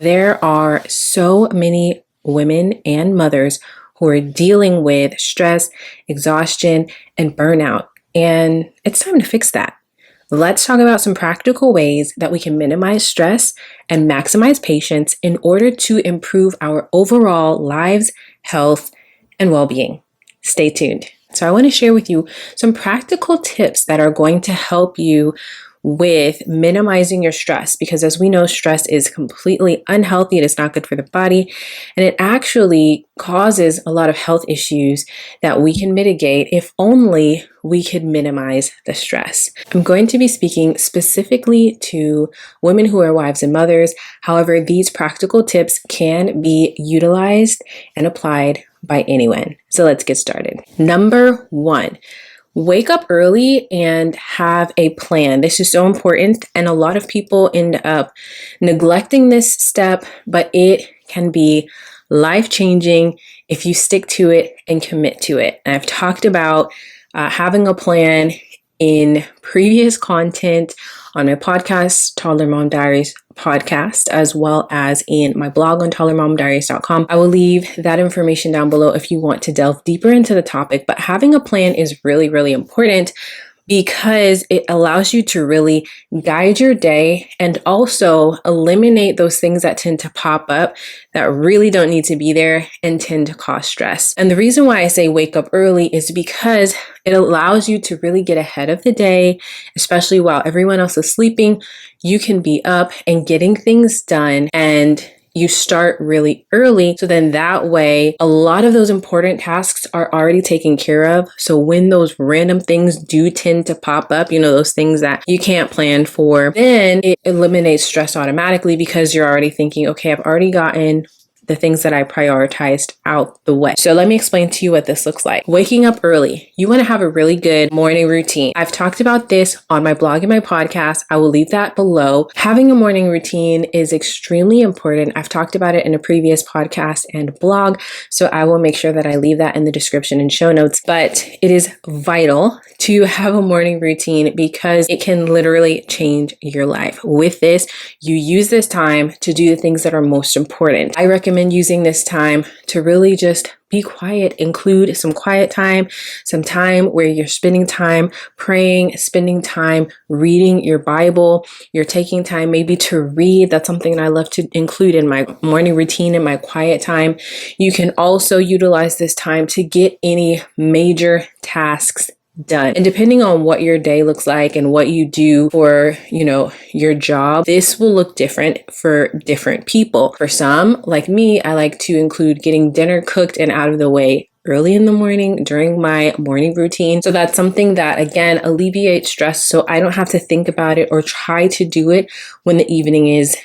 There are so many women and mothers who are dealing with stress, exhaustion, and burnout, and it's time to fix that. Let's talk about some practical ways that we can minimize stress and maximize patience in order to improve our overall lives, health, and well-being. Stay tuned. So I want to share with you some practical tips that are going to help you with minimizing your stress, because as we know, stress is completely unhealthy. It is not good for the body, and it actually causes a lot of health issues that we can mitigate if only we could minimize the stress. I'm going to be speaking specifically to women who are wives and mothers. However, these practical tips can be utilized and applied by anyone. So let's get started. Number one, wake up early and have a plan. This is so important, and a lot of people end up neglecting this step, but it can be life-changing if you stick to it and commit to it. And I've talked about having a plan in previous content on my podcast, Toddler Mom Diaries podcast, as well as in my blog on toddlermomdiaries.com. I will leave that information down below if you want to delve deeper into the topic. But having a plan is really, really important because it allows you to really guide your day and also eliminate those things that tend to pop up that really don't need to be there and tend to cause stress. And the reason why I say wake up early is because it allows you to really get ahead of the day, especially while everyone else is sleeping. You can be up and getting things done, and you start really early. So then that way, a lot of those important tasks are already taken care of. So when those random things do tend to pop up, those things that you can't plan for, then it eliminates stress automatically because you're already thinking, okay, I've already gotten the things that I prioritized out the way. So let me explain to you what this looks like. Waking up early. You want to have a really good morning routine. I've talked about this on my blog and my podcast. I will leave that below. Having a morning routine is extremely important. I've talked about it in a previous podcast and blog, so I will make sure that I leave that in the description and show notes. But it is vital to have a morning routine because it can literally change your life. With this, you use this time to do the things that are most important. I recommend using this time to really just be quiet. Include some quiet time, some time where you're spending time praying, spending time reading your Bible. You're taking time maybe to read. That's something that I love to include in my morning routine and my quiet time. You can also utilize this time to get any major tasks done. And depending on what your day looks like and what you do for, your job, this will look different for different people. For some, like me, I like to include getting dinner cooked and out of the way early in the morning during my morning routine. So that's something that, again, alleviates stress so I don't have to think about it or try to do it when the evening is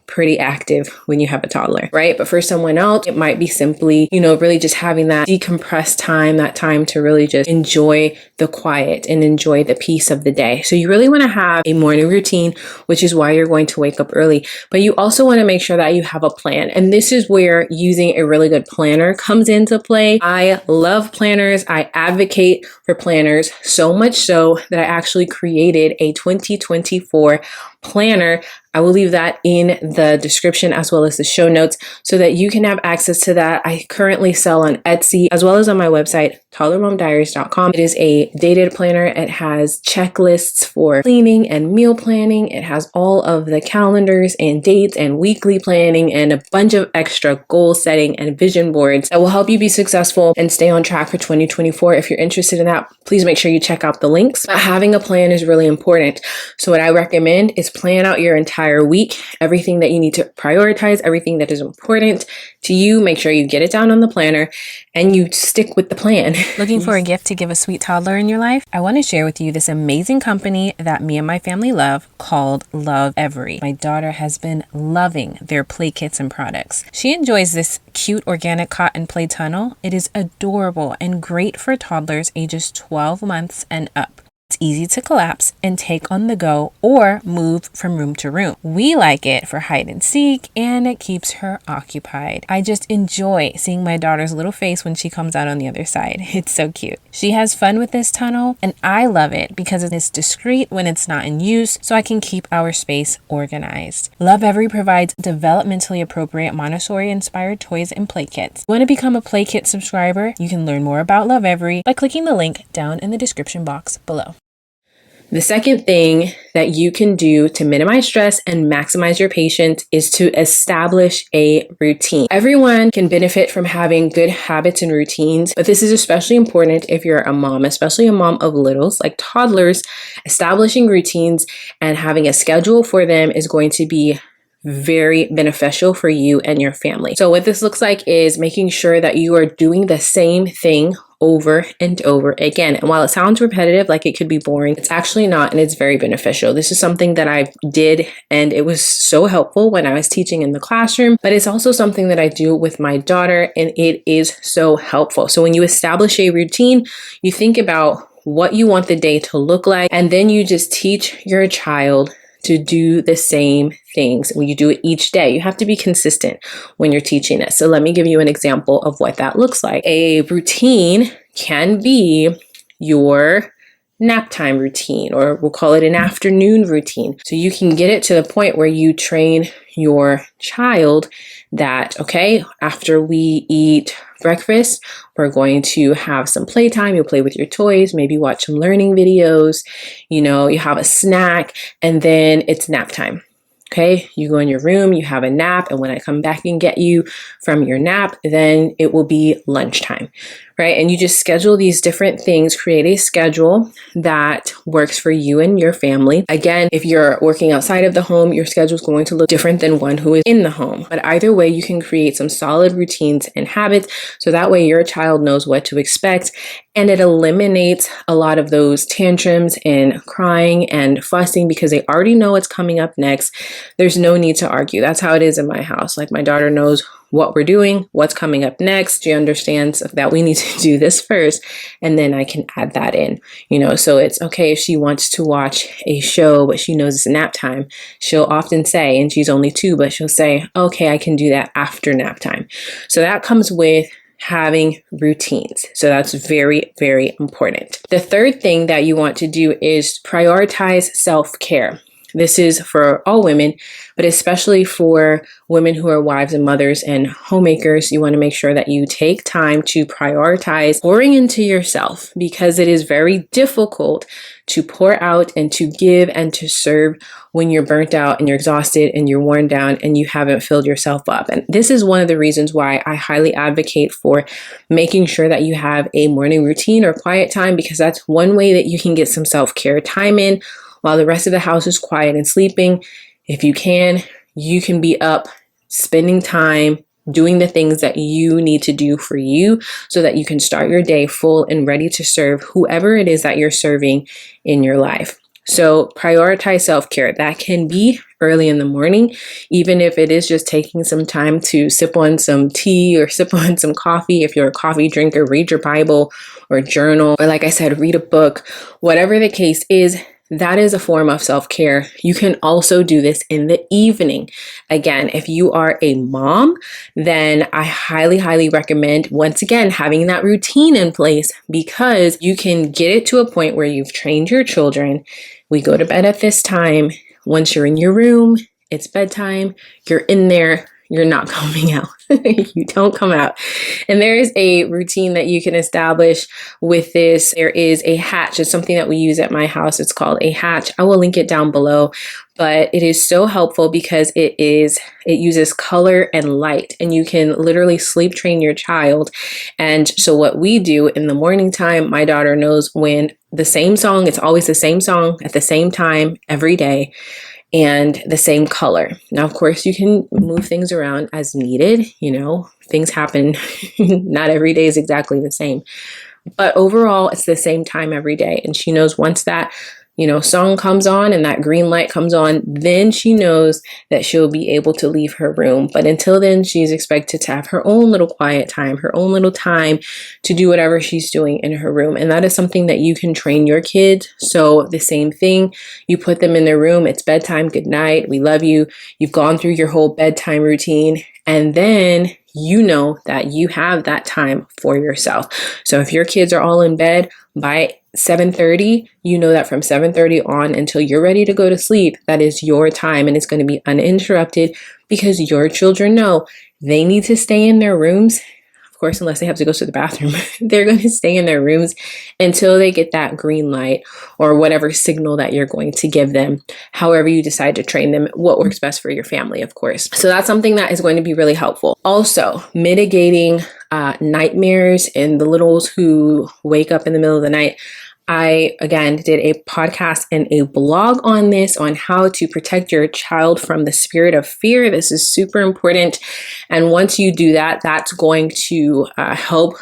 pretty active when you have a toddler, right? But for someone else, it might be simply, really just having that decompressed time, that time to really just enjoy the quiet and enjoy the peace of the day. So you really want to have a morning routine, which is why you're going to wake up early. But you also want to make sure that you have a plan. And this is where using a really good planner comes into play. I love planners. I advocate for planners, so much so that I actually created a 2024 planner. I will leave that in the description as well as the show notes so that you can have access to that. I currently sell on Etsy as well as on my website, toddlermomdiaries.com. It is a dated planner. It has checklists for cleaning and meal planning. It has all of the calendars and dates and weekly planning and a bunch of extra goal setting and vision boards that will help you be successful and stay on track for 2024. If you're interested in that, please make sure you check out the links. But having a plan is really important. So what I recommend is plan out your entire week, everything that you need to prioritize, everything that is important to you. Make sure you get it down on the planner and you stick with the plan. Looking for a gift to give a sweet toddler in your life? I want to share with you this amazing company that me and my family love called Lovevery. My daughter has been loving their play kits and products. She enjoys this cute organic cotton play tunnel. It is adorable and great for toddlers ages 12 months and up. it's easy to collapse and take on the go or move from room to room. We like it for hide and seek, and it keeps her occupied. I just enjoy seeing my daughter's little face when she comes out on the other side. It's so cute. She has fun with this tunnel, and I love it because it is discreet when it's not in use, so I can keep our space organized. Lovevery provides developmentally appropriate Montessori-inspired toys and play kits. If you want to become a play kit subscriber, you can learn more about Lovevery by clicking the link down in the description box below. The second thing that you can do to minimize stress and maximize your patience is to establish a routine. Everyone can benefit from having good habits and routines, but this is especially important if you're a mom, especially a mom of littles like toddlers. Establishing routines and having a schedule for them is going to be very beneficial for you and your family. So what this looks like is making sure that you are doing the same thing over and over again. And while it sounds repetitive, like it could be boring, it's actually not, and it's very beneficial. This is something that I did, and it was so helpful when I was teaching in the classroom, but it's also something that I do with my daughter, and it is so helpful. So when you establish a routine, you think about what you want the day to look like, and then you just teach your child to do the same things. When you do it each day, you have to be consistent when you're teaching it. So let me give you an example of what that looks like. A routine can be your nap time routine, or we'll call it an afternoon routine. So you can get it to the point where you train your child that, okay, after we eat breakfast, we're going to have some playtime. You'll play with your toys, maybe watch some learning videos, you have a snack, and then it's nap time. Okay, you go in your room, you have a nap, and when I come back and get you from your nap, then it will be lunchtime, right? And you just schedule these different things, create a schedule that works for you and your family. Again, if you're working outside of the home, your schedule is going to look different than one who is in the home. But either way, you can create some solid routines and habits, so that way your child knows what to expect, and it eliminates a lot of those tantrums and crying and fussing because they already know what's coming up next. There's no need to argue. That's how it is in my house. Like, my daughter knows what we're doing, what's coming up next. She understands that we need to do this first, and then I can add that in, so it's okay if she wants to watch a show, but she knows it's nap time. She'll often say, and she's only 2, but she'll say, okay, I can do that after nap time. So that comes with having routines. So that's very, very important. The third thing that you want to do is prioritize self-care. This is for all women, but especially for women who are wives and mothers and homemakers. You want to make sure that you take time to prioritize pouring into yourself, because it is very difficult to pour out and to give and to serve when you're burnt out and you're exhausted and you're worn down and you haven't filled yourself up. And this is one of the reasons why I highly advocate for making sure that you have a morning routine or quiet time, because that's one way that you can get some self-care time in while the rest of the house is quiet and sleeping. If you can be up spending time doing the things that you need to do for you, so that you can start your day full and ready to serve whoever it is that you're serving in your life. So prioritize self-care. That can be early in the morning, even if it is just taking some time to sip on some tea or sip on some coffee. If you're a coffee drinker, read your Bible or journal, or like I said, read a book. Whatever the case is, that is a form of self-care. You can also do this in the evening. Again, if you are a mom, then I highly, highly recommend, once again, having that routine in place, because you can get it to a point where you've trained your children. We go to bed at this time. Once you're in your room, it's bedtime. You're in there. You're not coming out. You don't come out. And there is a routine that you can establish with this. There is a hatch. It's something that we use at my house. It's called a hatch. I will link it down below, but it is so helpful because it uses color and light, and you can literally sleep train your child. And so what we do in the morning time, my daughter knows when the same song, it's always the same song at the same time every day, and the same color. Now, of course, you can move things around as needed. Things happen. Not every day is exactly the same. But overall, it's the same time every day. And she knows once that song comes on and that green light comes on, then she knows that she'll be able to leave her room. But until then, she's expected to have her own little quiet time, her own little time to do whatever she's doing in her room. And that is something that you can train your kids. So the same thing, you put them in their room, it's bedtime, good night, we love you. You've gone through your whole bedtime routine, and then you know that you have that time for yourself. So if your kids are all in bed by 7:30, you know that from 7:30 on until you're ready to go to sleep, that is your time, and it's going to be uninterrupted because your children know they need to stay in their rooms. Of course, unless they have to go to the bathroom, they're going to stay in their rooms until they get that green light or whatever signal that you're going to give them, however you decide to train them, what works best for your family, of course. So that's something that is going to be really helpful. Also, mitigating nightmares in the littles who wake up in the middle of the night. I, again, did a podcast and a blog on this, on how to protect your child from the spirit of fear. This is super important. And once you do that, that's going to help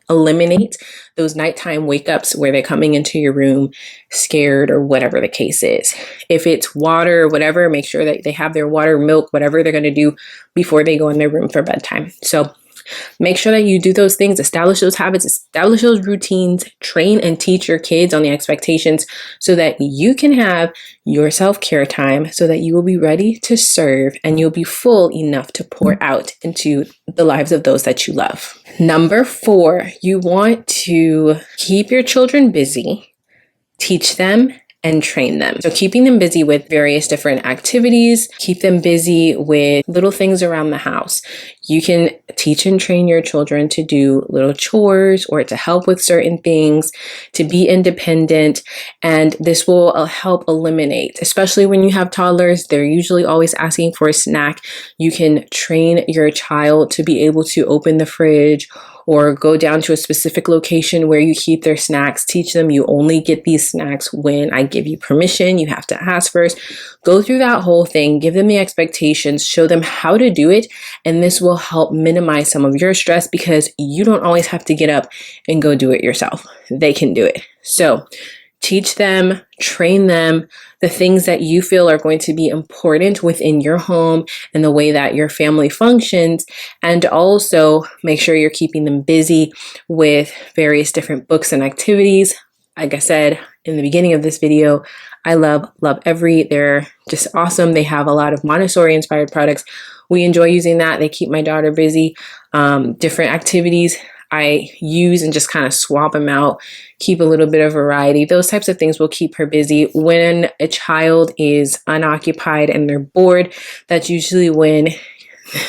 eliminate those nighttime wake ups where they're coming into your room scared or whatever the case is. If it's water or whatever, make sure that they have their water, milk, whatever they're going to do before they go in their room for bedtime. So make sure that you do those things, establish those habits, establish those routines, train and teach your kids on the expectations so that you can have your self-care time, so that you will be ready to serve and you'll be full enough to pour out into the lives of those that you love. Number 4, you want to keep your children busy, teach them, and train them. So keeping them busy with various different activities, keep them busy with little things around the house. You can teach and train your children to do little chores or to help with certain things, to be independent. And this will help eliminate, especially when you have toddlers, they're usually always asking for a snack. You can train your child to be able to open the fridge or go down to a specific location where you keep their snacks. Teach them you only get these snacks when I give you permission. You have to ask first. Go through that whole thing. Give them the expectations. Show them how to do it. And this will help minimize some of your stress because you don't always have to get up and go do it yourself. They can do it. So teach them, train them, the things that you feel are going to be important within your home and the way that your family functions. And also make sure you're keeping them busy with various different books and activities. Like I said in the beginning of this video, I love Lovevery. They're just awesome. They have a lot of Montessori inspired products. We enjoy using that. They keep my daughter busy. Different activities I use and just kind of swap them out, keep a little bit of variety. Those types of things will keep her busy. When a child is unoccupied and they're bored, that's usually when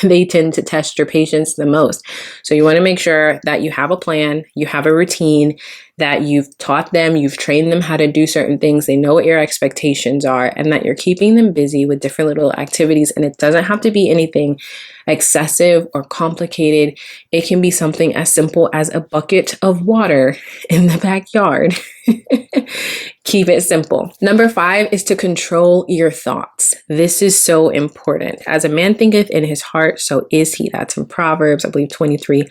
they tend to test your patience the most. So you want to make sure that you have a plan, you have a routine, that you've taught them, you've trained them how to do certain things, they know what your expectations are, and that you're keeping them busy with different little activities. And it doesn't have to be anything excessive or complicated. It can be something as simple as a bucket of water in the backyard. Keep it simple. Number 5 is to control your thoughts. This is so important. As a man thinketh in his heart, so is he. That's in Proverbs, I believe 23,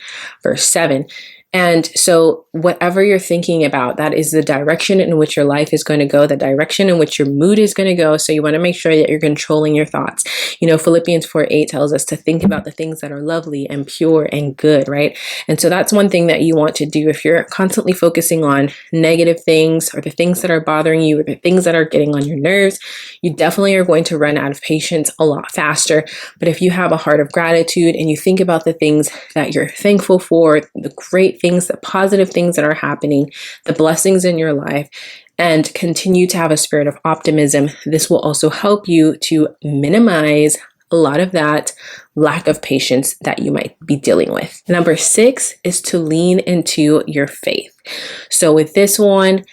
verse 7. And so whatever you're thinking about, that is the direction in which your life is going to go, the direction in which your mood is going to go. So you want to make sure that you're controlling your thoughts. Philippians 4:8 tells us to think about the things that are lovely and pure and good, right? And so that's one thing that you want to do. If you're constantly focusing on negative things or the things that are bothering you or the things that are getting on your nerves, you definitely are going to run out of patience a lot faster. But if you have a heart of gratitude and you think about the things that you're thankful for, the great things, the positive things that are happening, the blessings in your life, and continue to have a spirit of optimism, this will also help you to minimize a lot of that lack of patience that you might be dealing with. Number 6 is to lean into your faith. So with this one,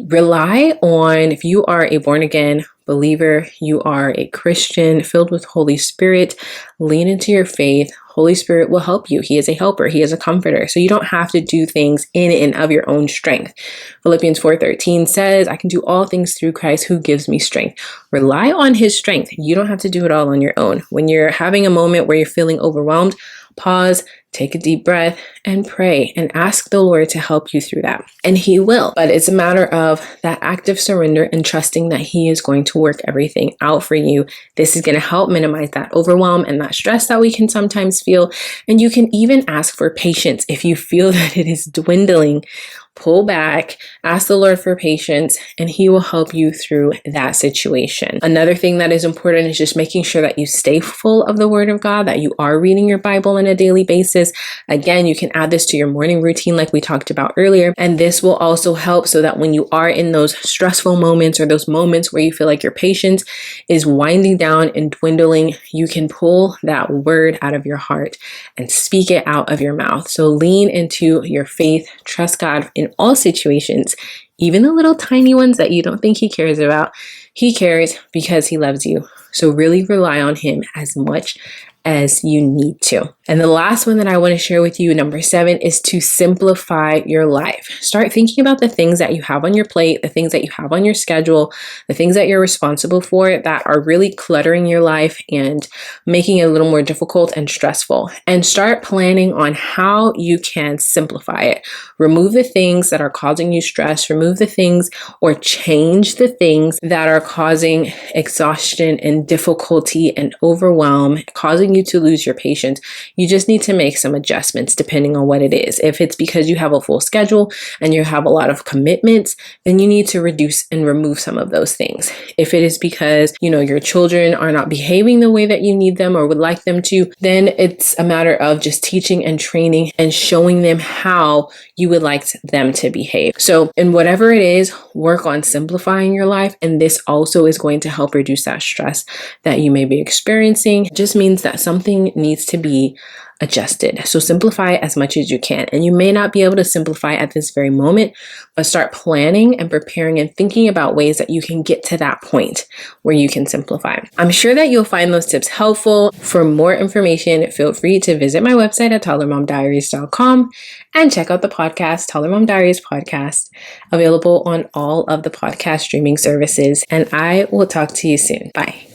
rely on, if you are a born again believer, you are a Christian filled with Holy Spirit, lean into your faith. Holy Spirit will help you. He is a helper. He is a comforter. So you don't have to do things in and of your own strength. Philippians 4:13 says, I can do all things through Christ who gives me strength. Rely on his strength. You don't have to do it all on your own. When you're having a moment where you're feeling overwhelmed, pause, take a deep breath, and pray and ask the Lord to help you through that. And He will. But it's a matter of that active surrender and trusting that He is going to work everything out for you. This is going to help minimize that overwhelm and that stress that we can sometimes feel. And you can even ask for patience if you feel that it is dwindling. Pull back, ask the Lord for patience, and He will help you through that situation. Another thing that is important is just making sure that you stay full of the Word of God, that you are reading your Bible on a daily basis. Again, you can add this to your morning routine like we talked about earlier, and this will also help so that when you are in those stressful moments or those moments where you feel like your patience is winding down and dwindling, you can pull that Word out of your heart and speak it out of your mouth. So lean into your faith, trust God in all situations, even the little tiny ones that you don't think He cares about. He cares because He loves you. So really rely on Him as much as you need to. And the last one that I want to share with you, number 7, is to simplify your life. Start thinking about the things that you have on your plate, the things that you have on your schedule, the things that you're responsible for that are really cluttering your life and making it a little more difficult and stressful. And start planning on how you can simplify it. Remove the things that are causing you stress, remove the things or change the things that are causing exhaustion and difficulty and overwhelm, causing you to lose your patience. You just need to make some adjustments depending on what it is. If it's because you have a full schedule and you have a lot of commitments, then you need to reduce and remove some of those things. If it is because, your children are not behaving the way that you need them or would like them to, then it's a matter of just teaching and training and showing them how you would like them to behave. So in whatever it is, work on simplifying your life. And this also is going to help reduce that stress that you may be experiencing. It just means that something needs to be adjusted. So simplify as much as you can. And you may not be able to simplify at this very moment, but start planning and preparing and thinking about ways that you can get to that point where you can simplify. I'm sure that you'll find those tips helpful. For more information, feel free to visit my website at toddlermomdiaries.com and check out the podcast, Toddler Mom Diaries Podcast, available on all of the podcast streaming services. And I will talk to you soon. Bye.